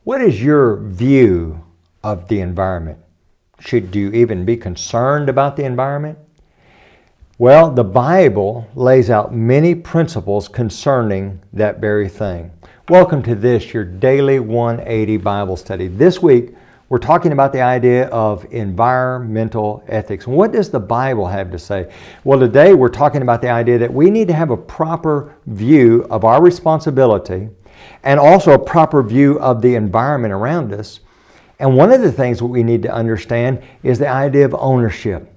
What is your view of the environment? Should you even be concerned about the environment? Well, the Bible lays out many principles concerning that very thing. Welcome to this, your daily 180 Bible study. This week, we're talking about the idea of environmental ethics. What does the Bible have to say? Well, today we're talking about the idea that we need to have a proper view of our responsibility and also a proper view of the environment around us. And one of the things that we need to understand is the idea of ownership.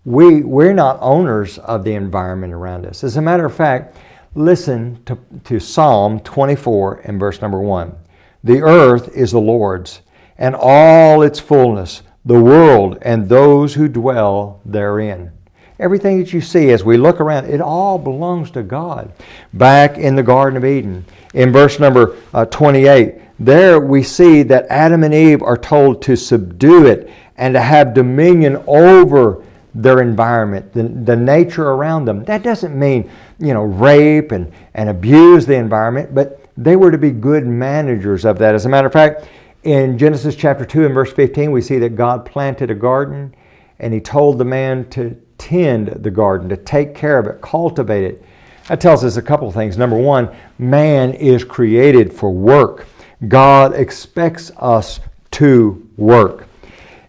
We're not owners of the environment around us. As a matter of fact, listen to Psalm 24 and verse number 1. The earth is the Lord's, and all its fullness, the world and those who dwell therein. Everything that you see as we look around, it all belongs to God. Back in the Garden of Eden, in verse number 28, there we see that Adam and Eve are told to subdue it and to have dominion over their environment, the nature around them. That doesn't mean, rape and abuse the environment, but they were to be good managers of that. As a matter of fact, in Genesis chapter 2 and verse 15, we see that God planted a garden and He told the man to tend the garden, to take care of it, cultivate it. That tells us a couple of things. Number one, man is created for work. God expects us to work.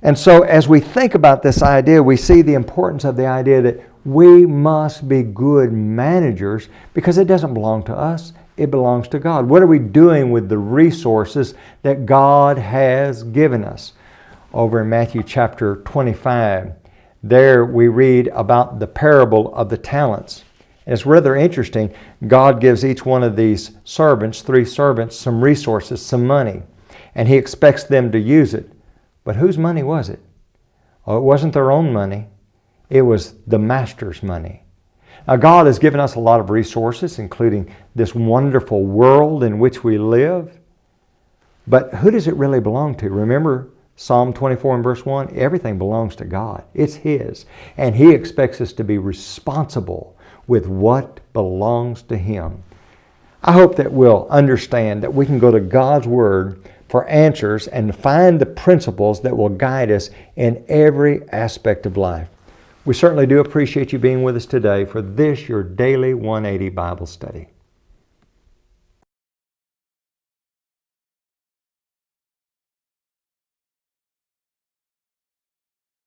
And so as we think about this idea, we see the importance of the idea that we must be good managers because it doesn't belong to us. It belongs to God. What are we doing with the resources that God has given us? Over in Matthew chapter 25, there we read about the parable of the talents. And it's rather interesting. God gives each one of these servants, 3 servants, some resources, some money, and He expects them to use it. But whose money was it? Oh, it wasn't their own money. It was the master's money. Now, God has given us a lot of resources, including this wonderful world in which we live. But who does it really belong to? Remember Psalm 24 and verse 1? Everything belongs to God. It's His. And He expects us to be responsible with what belongs to Him. I hope that we'll understand that we can go to God's Word for answers and find the principles that will guide us in every aspect of life. We certainly do appreciate you being with us today for this, your daily 180 Bible study.